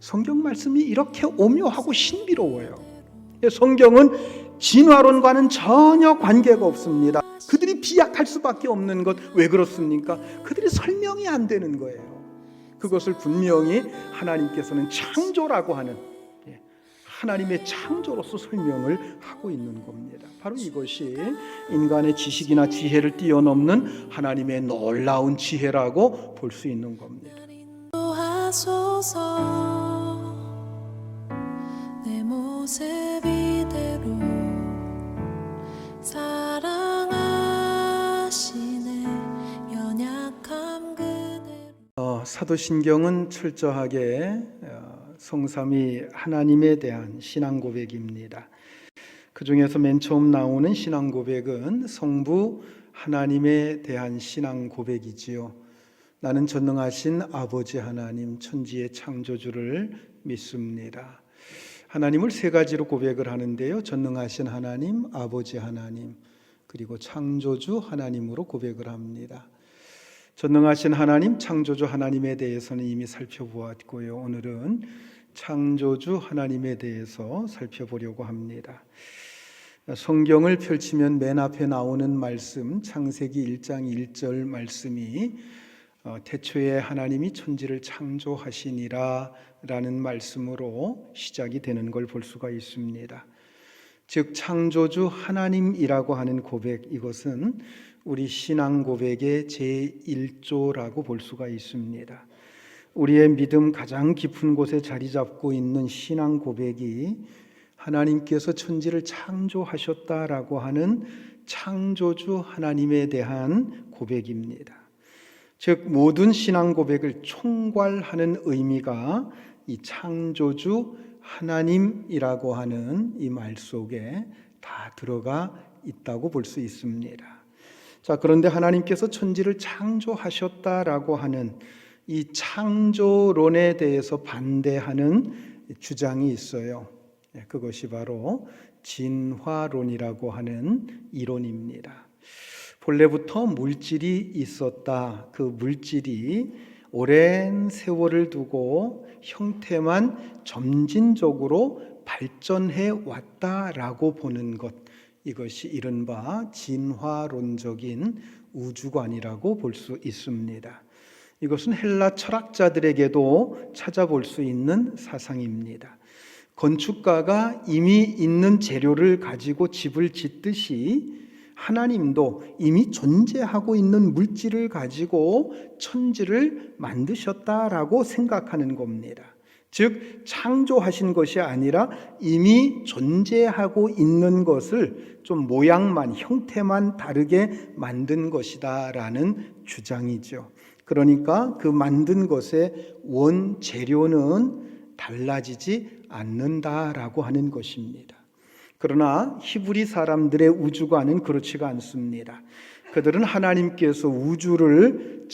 성경 말씀이 이렇게 오묘하고 신비로워요. 성경은 진화론과는 전혀 관계가 없습니다. 그들이 비약할 수밖에 없는 것, 왜 그렇습니까? 그들이 설명이 안 되는 거예요. 그것을 분명히 하나님께서는 창조라고 하는, 하나님의 창조로서 설명을 하고 있는 겁니다. 바로 이것이 인간의 지식이나 지혜를 뛰어넘는 하나님의 놀라운 지혜라고 볼 수 있는 겁니다. 내 모습 이대로 사랑하시네 연약함 그대로. 사도신경은 철저하게 성삼위 하나님에 대한 신앙 고백입니다. 그 중에서 맨 처음 나오는 신앙 고백은 성부 하나님에 대한 신앙 고백이지요. 나는 전능하신 아버지 하나님, 천지의 창조주를 믿습니다. 하나님을 세 가지로 고백을 하는데요. 전능하신 하나님, 아버지 하나님, 그리고 창조주 하나님으로 고백을 합니다. 전능하신 하나님, 창조주 하나님에 대해서는 이미 살펴보았고요. 오늘은 창조주 하나님에 대해서 살펴보려고 합니다. 성경을 펼치면 맨 앞에 나오는 말씀, 창세기 1장 1절 말씀이 태초에 하나님이 천지를 창조하시니라 라는 말씀으로 시작이 되는 걸 볼 수가 있습니다. 즉 창조주 하나님이라고 하는 고백, 이것은 우리 신앙 고백의 제1조라고 볼 수가 있습니다. 우리의 믿음 가장 깊은 곳에 자리 잡고 있는 신앙 고백이 하나님께서 천지를 창조하셨다라고 하는 창조주 하나님에 대한 고백입니다. 즉 모든 신앙 고백을 총괄하는 의미가 이 창조주 하나님이라고 하는 이 말 속에 다 들어가 있다고 볼 수 있습니다. 자, 그런데 하나님께서 천지를 창조하셨다라고 하는 이 창조론에 대해서 반대하는 주장이 있어요. 그것이 바로 진화론이라고 하는 이론입니다. 본래부터 물질이 있었다. 그 물질이 오랜 세월을 두고 형태만 점진적으로 발전해 왔다라고 보는 것, 이것이 이른바 진화론적인 우주관이라고 볼 수 있습니다. 이것은 헬라 철학자들에게도 찾아볼 수 있는 사상입니다. 건축가가 이미 있는 재료를 가지고 집을 짓듯이 하나님도 이미 존재하고 있는 물질을 가지고 천지를 만드셨다라고 생각하는 겁니다. 즉 창조하신 것이 아니라 이미 존재하고 있는 것을 좀 모양만, 형태만 다르게 만든 것이다라는 주장이죠. 그러니까 그 만든 것의 원재료는 달라지지 않는다라고 하는 것입니다. 그러나 히브리 사람들의 우주관은 그렇지가 않습니다. 그들은 하나님께서 우주를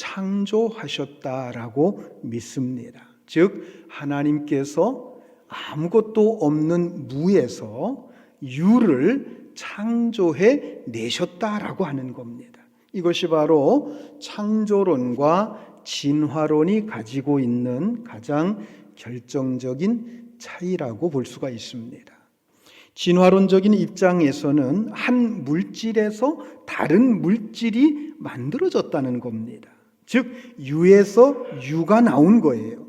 창조하셨다라고 믿습니다. 즉 하나님께서 아무것도 없는 무에서 유를 창조해 내셨다라고 하는 겁니다. 이것이 바로 창조론과 진화론이 가지고 있는 가장 결정적인 차이라고 볼 수가 있습니다. 진화론적인 입장에서는 한 물질에서 다른 물질이 만들어졌다는 겁니다. 즉 유에서 유가 나온 거예요.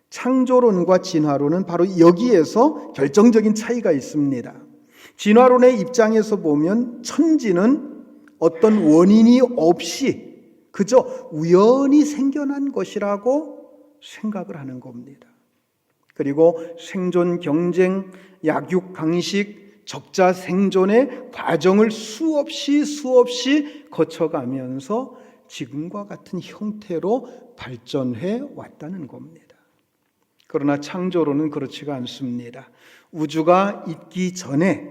창조론과 진화론은 바로 여기에서 결정적인 차이가 있습니다. 진화론의 입장에서 보면 천지는 어떤 원인이 없이 그저 우연히 생겨난 것이라고 생각을 하는 겁니다. 그리고 생존 경쟁, 약육 강식, 적자 생존의 과정을 수없이 거쳐가면서 지금과 같은 형태로 발전해 왔다는 겁니다. 그러나 창조론은 그렇지가 않습니다. 우주가 있기 전에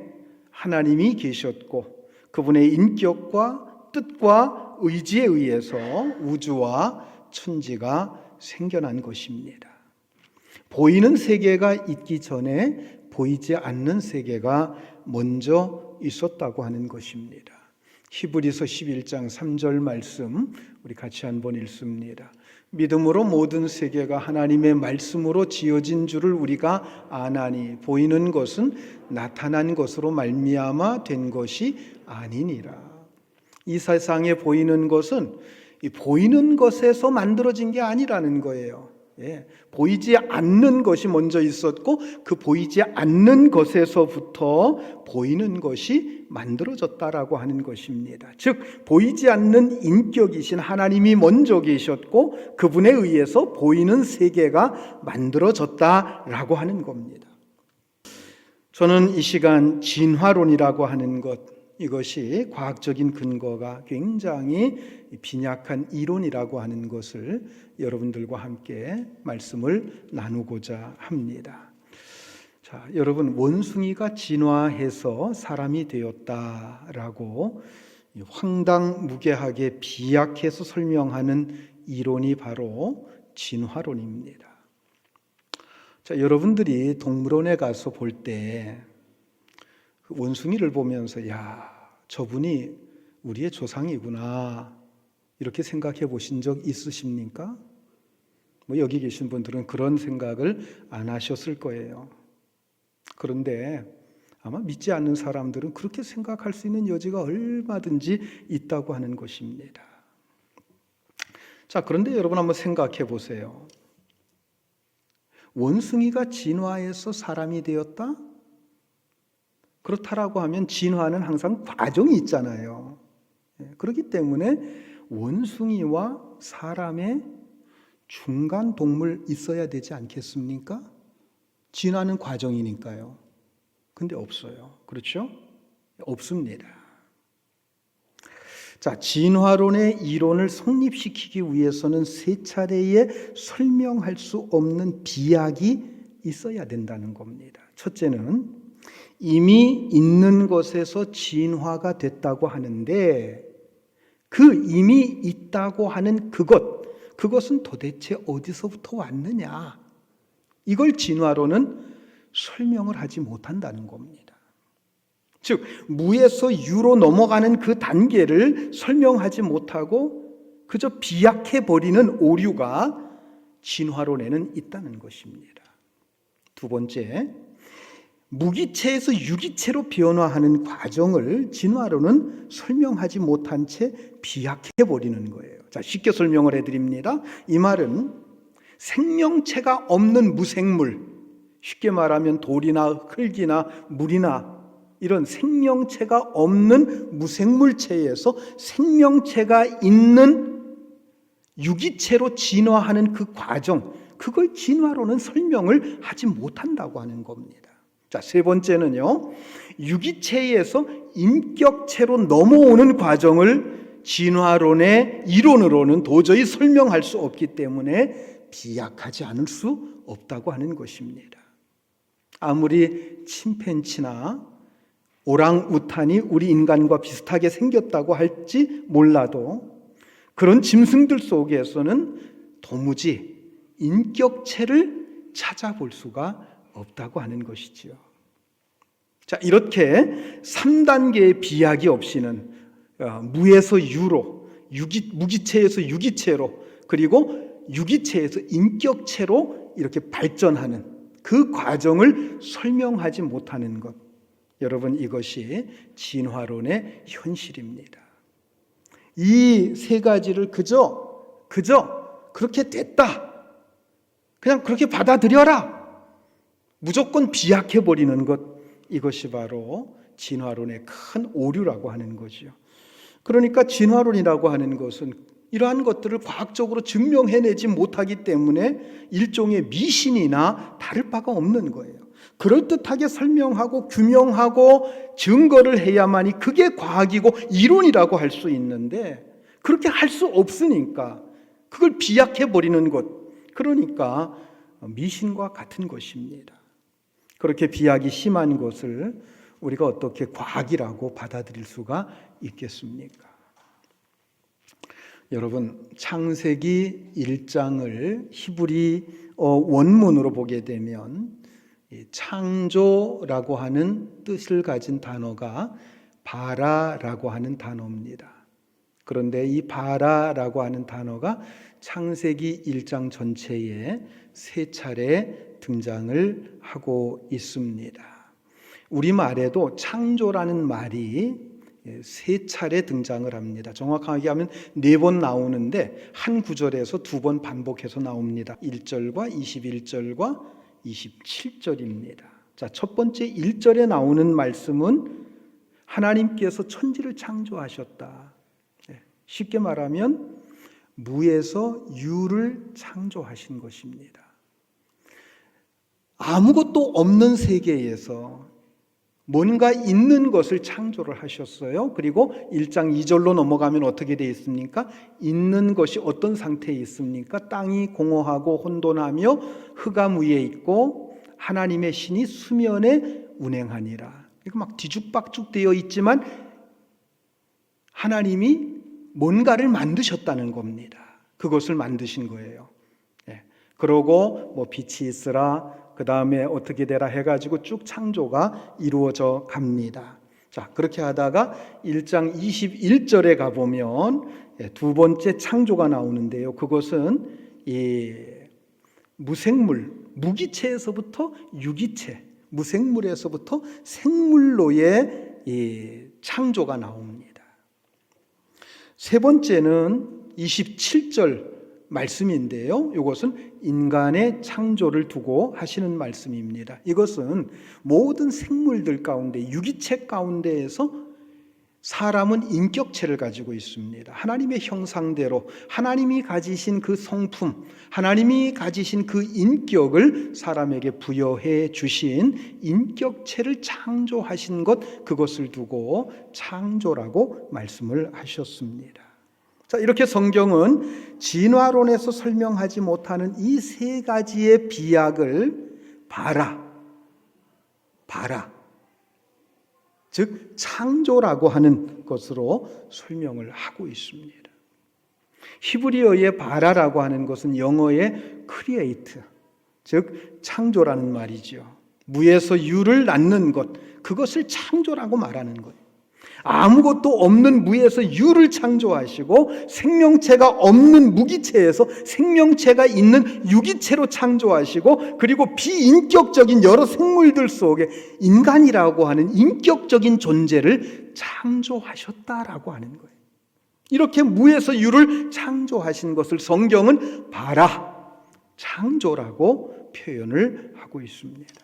하나님이 계셨고 그분의 인격과 뜻과 의지에 의해서 우주와 천지가 생겨난 것입니다. 보이는 세계가 있기 전에 보이지 않는 세계가 먼저 있었다고 하는 것입니다. 히브리서 11장 3절 말씀 우리 같이 한번 읽습니다. 믿음으로 모든 세계가 하나님의 말씀으로 지어진 줄을 우리가 아나니 보이는 것은 나타난 것으로 말미암아 된 것이 아니니라. 이 세상에 보이는 것은 이 보이는 것에서 만들어진 게 아니라는 거예요. 보이지 않는 것이 먼저 있었고 그 보이지 않는 것에서부터 보이는 것이 만들어졌다라고 하는 것입니다. 즉 보이지 않는 인격이신 하나님이 먼저 계셨고 그분에 의해서 보이는 세계가 만들어졌다라고 하는 겁니다. 저는 이 시간 진화론이라고 하는 것, 이것이 과학적인 근거가 굉장히 빈약한 이론이라고 하는 것을 여러분들과 함께 말씀을 나누고자 합니다. 자, 여러분, 원숭이가 진화해서 사람이 되었다라고 황당무계하게 비약해서 설명하는 이론이 바로 진화론입니다. 자, 여러분들이 동물원에 가서 볼 때 원숭이를 보면서 야, 저분이 우리의 조상이구나 이렇게 생각해 보신 적 있으십니까? 여기 계신 분들은 그런 생각을 안 하셨을 거예요. 그런데 아마 믿지 않는 사람들은 그렇게 생각할 수 있는 여지가 얼마든지 있다고 하는 것입니다. 자, 그런데 여러분 한번 생각해 보세요. 원숭이가 진화해서 사람이 되었다? 그렇다라고 하면 진화는 항상 과정이 있잖아요. 그렇기 때문에 원숭이와 사람의 중간 동물 있어야 되지 않겠습니까? 진화는 과정이니까요. 근데 없어요. 그렇죠? 없습니다. 자, 진화론의 이론을 성립시키기 위해서는 세 차례에 설명할 수 없는 비약이 있어야 된다는 겁니다. 첫째는 이미 있는 것에서 진화가 됐다고 하는데 그 이미 있다고 하는 그것은 도대체 어디서부터 왔느냐? 이걸 진화론은 설명을 하지 못한다는 겁니다. 즉 무에서 유로 넘어가는 그 단계를 설명하지 못하고 그저 비약해버리는 오류가 진화론에는 있다는 것입니다. 두 번째, 무기체에서 유기체로 변화하는 과정을 진화론은 설명하지 못한 채 비약해버리는 거예요. 자, 쉽게 설명을 해드립니다. 이 말은 생명체가 없는 무생물, 쉽게 말하면 돌이나 흙이나 물이나 이런 생명체가 없는 무생물체에서 생명체가 있는 유기체로 진화하는 그 과정, 그걸 진화론은 설명을 하지 못한다고 하는 겁니다. 자, 세 번째는요, 유기체에서 인격체로 넘어오는 과정을 진화론의 이론으로는 도저히 설명할 수 없기 때문에 비약하지 않을 수 없다고 하는 것입니다. 아무리 침팬지나 오랑우탄이 우리 인간과 비슷하게 생겼다고 할지 몰라도 그런 짐승들 속에서는 도무지 인격체를 찾아볼 수가 없다고 하는 것이지요. 자, 이렇게 3단계의 비약이 없이는 무에서 유로, 무기체에서 유기체로, 그리고 유기체에서 인격체로 이렇게 발전하는 그 과정을 설명하지 못하는 것, 여러분, 이것이 진화론의 현실입니다. 이 세 가지를 그저 그렇게 됐다, 그냥 그렇게 받아들여라, 무조건 비약해버리는 것, 이것이 바로 진화론의 큰 오류라고 하는 거죠. 그러니까 진화론이라고 하는 것은 이러한 것들을 과학적으로 증명해내지 못하기 때문에 일종의 미신이나 다를 바가 없는 거예요. 그럴듯하게 설명하고 규명하고 증거를 해야만이 그게 과학이고 이론이라고 할 수 있는데 그렇게 할 수 없으니까 그걸 비약해버리는 것, 그러니까 미신과 같은 것입니다. 그렇게 비약이 심한 것을 우리가 어떻게 과학이라고 받아들일 수가 있겠습니까? 여러분, 창세기 1장을 히브리 원문으로 보게 되면 창조라고 하는 뜻을 가진 단어가 바라라고 하는 단어입니다. 그런데 이 바라라고 하는 단어가 창세기 1장 전체에 3차례 등장을 하고 있습니다. 우리말에도 창조라는 말이 3차례 등장을 합니다. 정확하게 하면 4번 나오는데 한 구절에서 2번 반복해서 나옵니다. 1절과 21절과 27절입니다. 자, 첫 번째 1절에 나오는 말씀은 하나님께서 천지를 창조하셨다. 쉽게 말하면 무에서 유를 창조하신 것입니다. 아무것도 없는 세계에서 뭔가 있는 것을 창조를 하셨어요. 그리고 1장 2절로 넘어가면 어떻게 되어 있습니까? 있는 것이 어떤 상태에 있습니까? 땅이 공허하고 혼돈하며 흑암 위에 있고 하나님의 신이 수면에 운행하니라. 이거 막 뒤죽박죽 되어 있지만 하나님이 뭔가를 만드셨다는 겁니다. 그것을 만드신 거예요. 그러고 뭐 빛이 있으라, 그 다음에 어떻게 되라 해가지고 쭉 창조가 이루어져 갑니다. 자, 그렇게 하다가 1장 21절에 가보면 2번째 창조가 나오는데요. 그것은 이 무생물, 무기체에서부터 유기체, 무생물에서부터 생물로의 이 창조가 나옵니다. 3번째는 27절 말씀인데요. 이것은 인간의 창조를 두고 하시는 말씀입니다. 이것은 모든 생물들 가운데, 유기체 가운데에서 사람은 인격체를 가지고 있습니다. 하나님의 형상대로 하나님이 가지신 그 성품, 하나님이 가지신 그 인격을 사람에게 부여해 주신 인격체를 창조하신 것, 그것을 두고 창조라고 말씀을 하셨습니다. 자, 이렇게 성경은 진화론에서 설명하지 못하는 이 3가지의 비약을 봐라, 즉 창조라고 하는 것으로 설명을 하고 있습니다. 히브리어의 바라라고 하는 것은 영어의 create, 즉 창조라는 말이죠. 무에서 유를 낳는 것, 그것을 창조라고 말하는 거예요. 아무것도 없는 무에서 유를 창조하시고 생명체가 없는 무기체에서 생명체가 있는 유기체로 창조하시고, 그리고 비인격적인 여러 생물들 속에 인간이라고 하는 인격적인 존재를 창조하셨다라고 하는 거예요. 이렇게 무에서 유를 창조하신 것을 성경은 바라, 창조라고 표현을 하고 있습니다.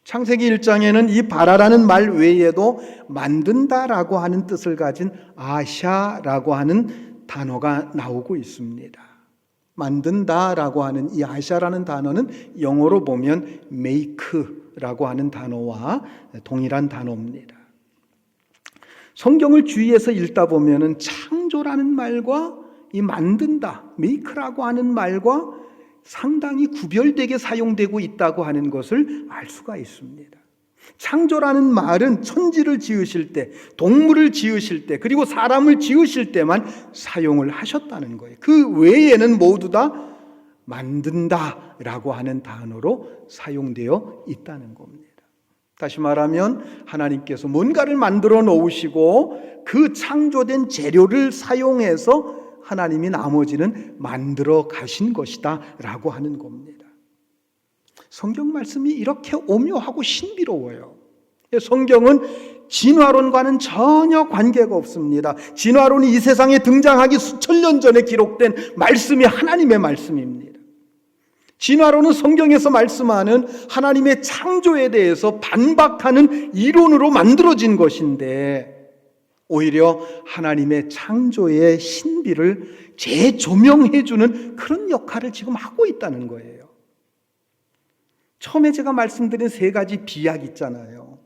창세기 1장에는 이 바라라는 말 외에도 만든다라고 하는 뜻을 가진 아샤라고 하는 단어가 나오고 있습니다. 만든다라고 하는 이 아샤라는 단어는 영어로 보면 make라고 하는 단어와 동일한 단어입니다. 성경을 주위에서 읽다 보면은 창조라는 말과 이 만든다, make라고 하는 말과 상당히 구별되게 사용되고 있다고 하는 것을 알 수가 있습니다. 창조라는 말은 천지를 지으실 때, 동물을 지으실 때, 그리고 사람을 지으실 때만 사용을 하셨다는 거예요. 그 외에는 모두 다 만든다라고 하는 단어로 사용되어 있다는 겁니다. 다시 말하면 하나님께서 뭔가를 만들어 놓으시고 그 창조된 재료를 사용해서 하나님이 나머지는 만들어 가신 것이다 라고 하는 겁니다. 성경 말씀이 이렇게 오묘하고 신비로워요. 성경은 진화론과는 전혀 관계가 없습니다. 진화론이 이 세상에 등장하기 수천 년 전에 기록된 말씀이 하나님의 말씀입니다. 진화론은 성경에서 말씀하는 하나님의 창조에 대해서 반박하는 이론으로 만들어진 것인데, 오히려 하나님의 창조의 신비를 재조명해주는 그런 역할을 지금 하고 있다는 거예요. 처음에 제가 말씀드린 3가지 비약 있잖아요.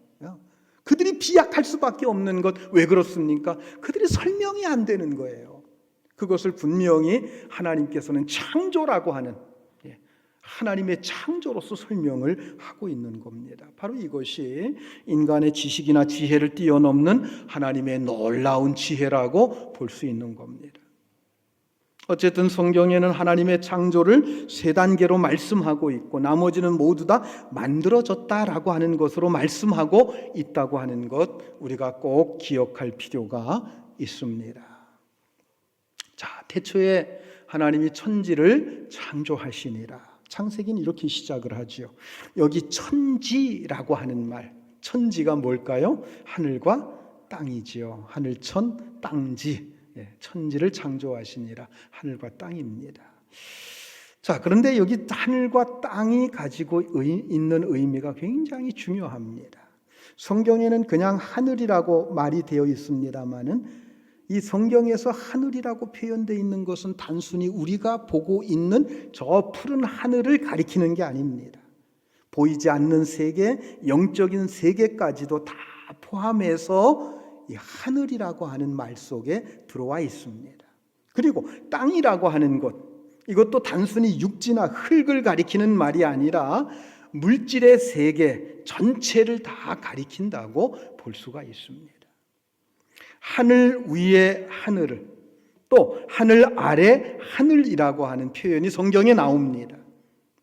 그들이 비약할 수밖에 없는 것, 왜 그렇습니까? 그들이 설명이 안 되는 거예요. 그것을 분명히 하나님께서는 창조라고 하는, 하나님의 창조로서 설명을 하고 있는 겁니다. 바로 이것이 인간의 지식이나 지혜를 뛰어넘는 하나님의 놀라운 지혜라고 볼 수 있는 겁니다. 어쨌든 성경에는 하나님의 창조를 3단계로 말씀하고 있고 나머지는 모두 다 만들어졌다라고 하는 것으로 말씀하고 있다고 하는 것, 우리가 꼭 기억할 필요가 있습니다. 자, 태초에 하나님이 천지를 창조하시니라. 창세기는 이렇게 시작을 하지요. 여기 천지라고 하는 말, 천지가 뭘까요? 하늘과 땅이지요. 하늘천 땅지. 천지를 창조하시니라. 하늘과 땅입니다. 자, 그런데 여기 하늘과 땅이 가지고 있는 의미가 굉장히 중요합니다. 성경에는 그냥 하늘이라고 말이 되어 있습니다만은 이 성경에서 하늘이라고 표현되어 있는 것은 단순히 우리가 보고 있는 저 푸른 하늘을 가리키는 게 아닙니다. 보이지 않는 세계, 영적인 세계까지도 다 포함해서 이 하늘이라고 하는 말 속에 들어와 있습니다. 그리고 땅이라고 하는 것, 이것도 단순히 육지나 흙을 가리키는 말이 아니라 물질의 세계 전체를 다 가리킨다고 볼 수가 있습니다. 하늘 위의 하늘을, 또 하늘 아래 하늘이라고 하는 표현이 성경에 나옵니다.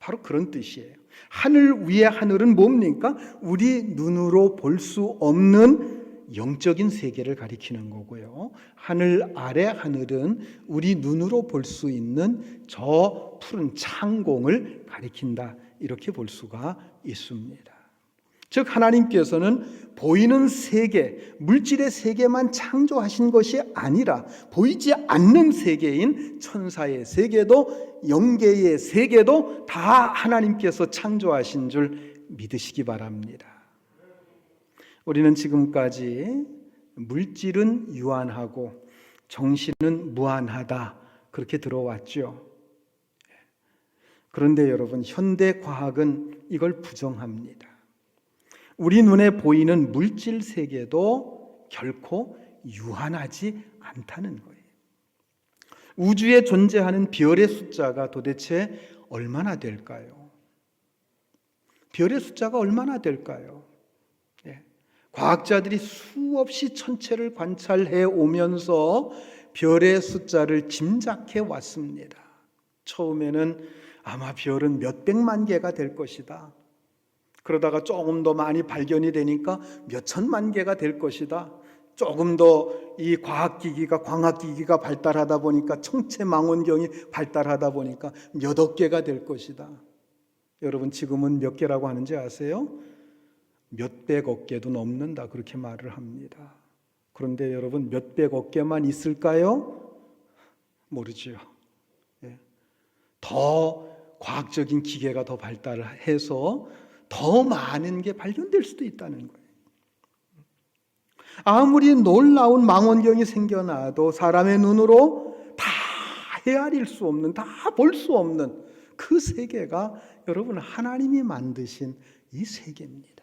바로 그런 뜻이에요. 하늘 위의 하늘은 뭡니까? 우리 눈으로 볼 수 없는 영적인 세계를 가리키는 거고요. 하늘 아래 하늘은 우리 눈으로 볼 수 있는 저 푸른 창공을 가리킨다, 이렇게 볼 수가 있습니다. 즉 하나님께서는 보이는 세계, 물질의 세계만 창조하신 것이 아니라 보이지 않는 세계인 천사의 세계도 영계의 세계도 다 하나님께서 창조하신 줄 믿으시기 바랍니다. 우리는 지금까지 물질은 유한하고 정신은 무한하다, 그렇게 들어왔죠. 그런데 여러분, 현대 과학은 이걸 부정합니다. 우리 눈에 보이는 물질 세계도 결코 유한하지 않다는 거예요. 우주에 존재하는 별의 숫자가 도대체 얼마나 될까요? 별의 숫자가 얼마나 될까요? 과학자들이 수없이 천체를 관찰해 오면서 별의 숫자를 짐작해 왔습니다. 처음에는 아마 별은 몇백만 개가 될 것이다. 그러다가 조금 더 많이 발견이 되니까 몇천만 개가 될 것이다. 조금 더 이 광학기기가 발달하다 보니까 청체망원경이 발달하다 보니까 몇억 개가 될 것이다. 여러분, 지금은 몇 개라고 하는지 아세요? 몇백억 개도 넘는다, 그렇게 말을 합니다. 그런데 여러분, 몇백억 개만 있을까요? 모르죠. 더 과학적인 기계가 더 발달해서 더 많은 게 발견될 수도 있다는 거예요. 아무리 놀라운 망원경이 생겨나도 사람의 눈으로 다 헤아릴 수 없는, 다 볼 수 없는 그 세계가 여러분, 하나님이 만드신 이 세계입니다.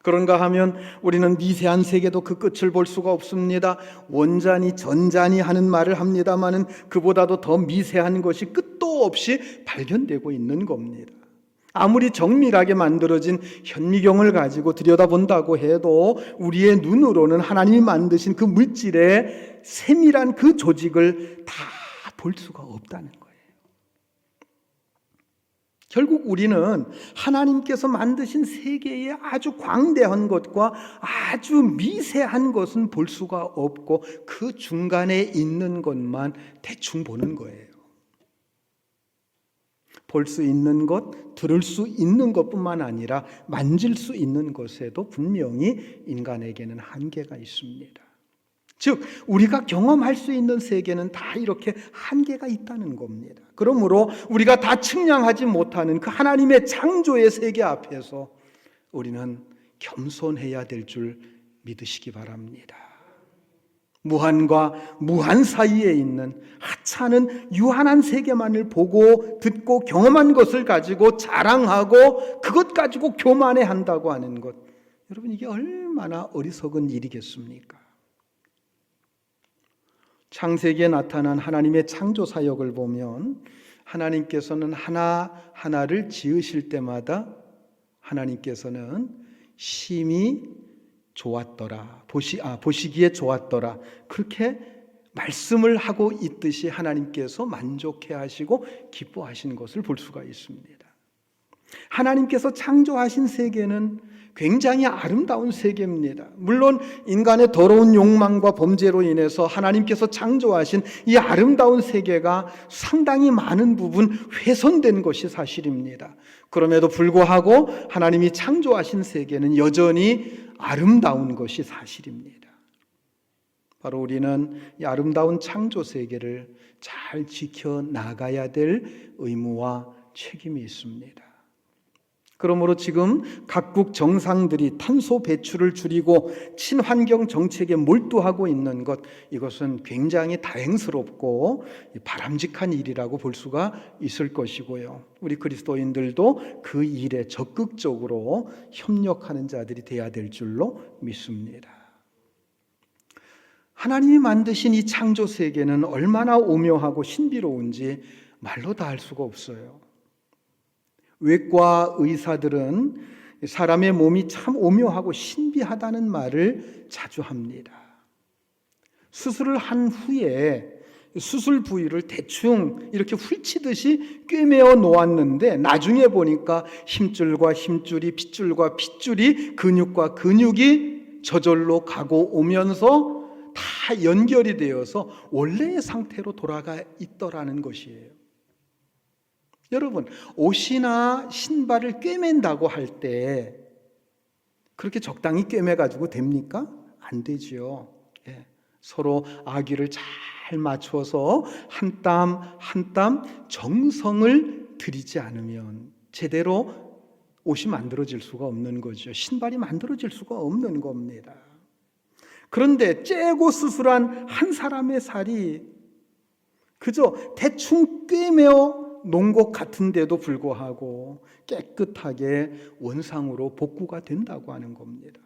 그런가 하면 우리는 미세한 세계도 그 끝을 볼 수가 없습니다. 원자니 전자니 하는 말을 합니다마는 그보다도 더 미세한 것이 끝도 없이 발견되고 있는 겁니다. 아무리 정밀하게 만들어진 현미경을 가지고 들여다본다고 해도 우리의 눈으로는 하나님이 만드신 그 물질의 세밀한 그 조직을 다 볼 수가 없다는 거예요. 결국 우리는 하나님께서 만드신 세계의 아주 광대한 것과 아주 미세한 것은 볼 수가 없고 그 중간에 있는 것만 대충 보는 거예요. 볼 수 있는 것, 들을 수 있는 것뿐만 아니라 만질 수 있는 것에도 분명히 인간에게는 한계가 있습니다. 즉 우리가 경험할 수 있는 세계는 다 이렇게 한계가 있다는 겁니다. 그러므로 우리가 다 측량하지 못하는 그 하나님의 창조의 세계 앞에서 우리는 겸손해야 될 줄 믿으시기 바랍니다. 무한과 무한 사이에 있는 하찮은 유한한 세계만을 보고 듣고 경험한 것을 가지고 자랑하고 그것 가지고 교만해 한다고 하는 것, 여러분, 이게 얼마나 어리석은 일이겠습니까? 창세기에 나타난 하나님의 창조 사역을 보면 하나님께서는 하나하나를 지으실 때마다 하나님께서는 심히 좋았더라, 보시기에 좋았더라, 그렇게 말씀을 하고 있듯이 하나님께서 만족해 하시고 기뻐하신 것을 볼 수가 있습니다. 하나님께서 창조하신 세계는 굉장히 아름다운 세계입니다. 물론 인간의 더러운 욕망과 범죄로 인해서 하나님께서 창조하신 이 아름다운 세계가 상당히 많은 부분 훼손된 것이 사실입니다. 그럼에도 불구하고 하나님이 창조하신 세계는 여전히 아름다운 것이 사실입니다. 바로 우리는 이 아름다운 창조 세계를 잘 지켜나가야 될 의무와 책임이 있습니다. 그러므로 지금 각국 정상들이 탄소 배출을 줄이고 친환경 정책에 몰두하고 있는 것, 이것은 굉장히 다행스럽고 바람직한 일이라고 볼 수가 있을 것이고요. 우리 그리스도인들도 그 일에 적극적으로 협력하는 자들이 되어야 될 줄로 믿습니다. 하나님이 만드신 이 창조 세계는 얼마나 오묘하고 신비로운지 말로 다 할 수가 없어요. 외과 의사들은 사람의 몸이 참 오묘하고 신비하다는 말을 자주 합니다. 수술을 한 후에 수술 부위를 대충 이렇게 훌치듯이 꿰매어 놓았는데 나중에 보니까 힘줄과 힘줄이, 핏줄과 핏줄이, 근육과 근육이 저절로 가고 오면서 다 연결이 되어서 원래의 상태로 돌아가 있더라는 것이에요. 여러분, 옷이나 신발을 꿰맨다고 할 때 그렇게 적당히 꿰매가지고 됩니까? 안 되지요. 서로 아귀를 잘 맞춰서 한 땀 한 땀 정성을 들이지 않으면 제대로 옷이 만들어질 수가 없는 거죠. 신발이 만들어질 수가 없는 겁니다. 그런데 째고 수술한 한 사람의 살이 그저 대충 꿰매어 놓은 것 같은데도 불구하고 깨끗하게 원상으로 복구가 된다고 하는 겁니다.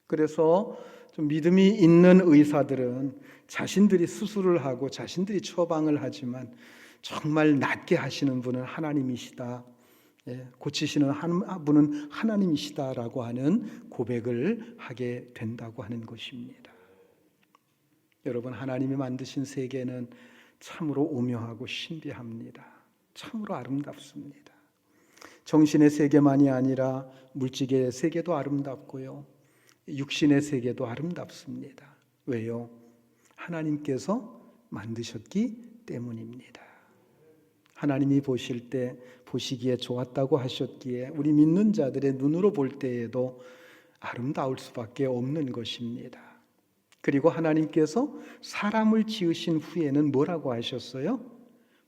그래서 좀 믿음이 있는 의사들은 자신들이 수술을 하고 자신들이 처방을 하지만 정말 낫게 하시는 분은 하나님이시다, 고치시는 분은 하나님이시다라고 하는 고백을 하게 된다고 하는 것입니다. 여러분, 하나님이 만드신 세계는 참으로 오묘하고 신비합니다. 참으로 아름답습니다. 정신의 세계만이 아니라 물질의 세계도 아름답고요, 육신의 세계도 아름답습니다. 왜요? 하나님께서 만드셨기 때문입니다. 하나님이 보실 때 보시기에 좋았다고 하셨기에 우리 믿는 자들의 눈으로 볼 때에도 아름다울 수밖에 없는 것입니다. 그리고 하나님께서 사람을 지으신 후에는 뭐라고 하셨어요?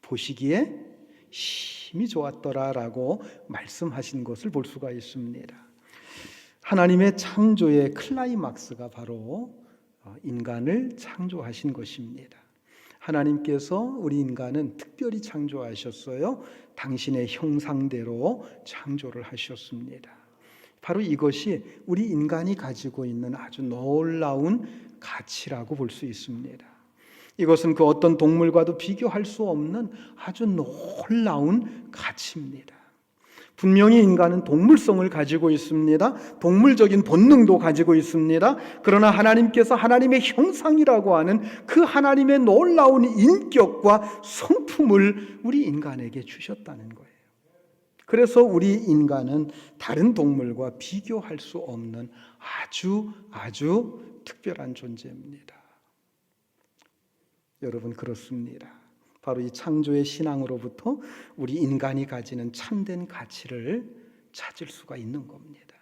보시기에 심히 좋았더라라고 말씀하신 것을 볼 수가 있습니다. 하나님의 창조의 클라이막스가 바로 인간을 창조하신 것입니다. 하나님께서 우리 인간은 특별히 창조하셨어요. 당신의 형상대로 창조를 하셨습니다. 바로 이것이 우리 인간이 가지고 있는 아주 놀라운 가치라고 볼 수 있습니다. 이것은 그 어떤 동물과도 비교할 수 없는 아주 놀라운 가치입니다. 분명히 인간은 동물성을 가지고 있습니다. 동물적인 본능도 가지고 있습니다. 그러나 하나님께서 하나님의 형상이라고 하는 그 하나님의 놀라운 인격과 성품을 우리 인간에게 주셨다는 거예요. 그래서 우리 인간은 다른 동물과 비교할 수 없는 아주 특별한 존재입니다. 여러분, 그렇습니다. 바로 이 창조의 신앙으로부터 우리 인간이 가지는 참된 가치를 찾을 수가 있는 겁니다.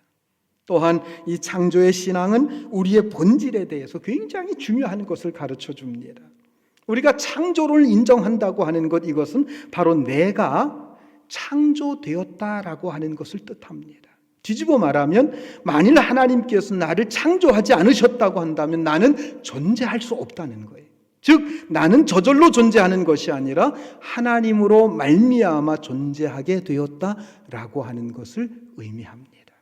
또한 이 창조의 신앙은 우리의 본질에 대해서 굉장히 중요한 것을 가르쳐 줍니다. 우리가 창조를 인정한다고 하는 것, 이것은 바로 내가 창조되었다라고 하는 것을 뜻합니다. 뒤집어 말하면 만일 하나님께서 나를 창조하지 않으셨다고 한다면 나는 존재할 수 없다는 거예요. 즉 나는 저절로 존재하는 것이 아니라 하나님으로 말미암아 존재하게 되었다라고 하는 것을 의미합니다.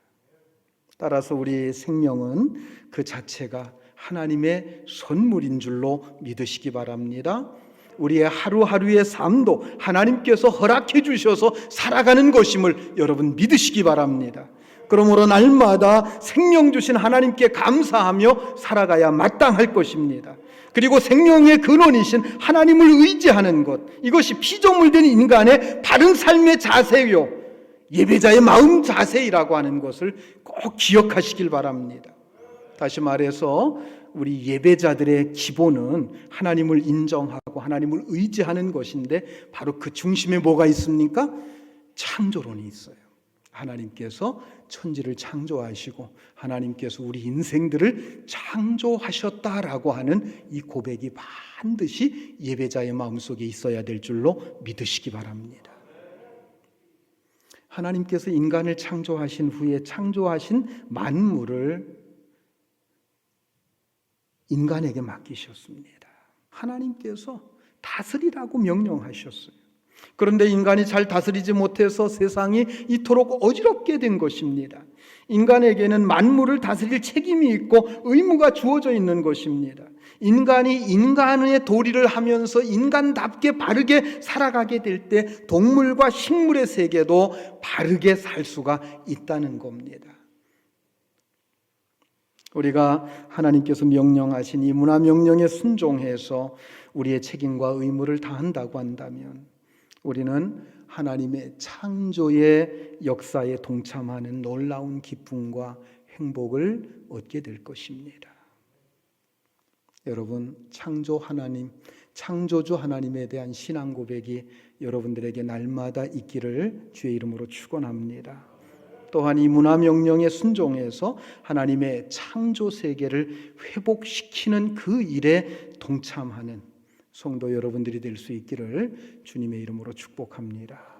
따라서 우리 생명은 그 자체가 하나님의 선물인 줄로 믿으시기 바랍니다. 우리의 하루하루의 삶도 하나님께서 허락해 주셔서 살아가는 것임을 여러분 믿으시기 바랍니다. 그러므로 날마다 생명 주신 하나님께 감사하며 살아가야 마땅할 것입니다. 그리고 생명의 근원이신 하나님을 의지하는 것, 이것이 피조물된 인간의 바른 삶의 자세요, 예배자의 마음 자세이라고 하는 것을 꼭 기억하시길 바랍니다. 다시 말해서 우리 예배자들의 기본은 하나님을 인정하고 하나님을 의지하는 것인데 바로 그 중심에 뭐가 있습니까? 창조론이 있어요. 하나님께서 천지를 창조하시고 하나님께서 우리 인생들을 창조하셨다라고 하는 이 고백이 반드시 예배자의 마음속에 있어야 될 줄로 믿으시기 바랍니다. 하나님께서 인간을 창조하신 후에 창조하신 만물을 인간에게 맡기셨습니다. 하나님께서 다스리라고 명령하셨어요. 그런데 인간이 잘 다스리지 못해서 세상이 이토록 어지럽게 된 것입니다. 인간에게는 만물을 다스릴 책임이 있고 의무가 주어져 있는 것입니다. 인간이 인간의 도리를 하면서 인간답게 바르게 살아가게 될 때 동물과 식물의 세계도 바르게 살 수가 있다는 겁니다. 우리가 하나님께서 명령하신 이 문화명령에 순종해서 우리의 책임과 의무를 다한다고 한다면 우리는 하나님의 창조의 역사에 동참하는 놀라운 기쁨과 행복을 얻게 될 것입니다. 여러분, 창조 하나님, 창조주 하나님에 대한 신앙 고백이 여러분들에게 날마다 있기를 주의 이름으로 축원합니다. 또한 이 문화명령에 순종해서 하나님의 창조 세계를 회복시키는 그 일에 동참하는 성도 여러분들이 될 수 있기를 주님의 이름으로 축복합니다.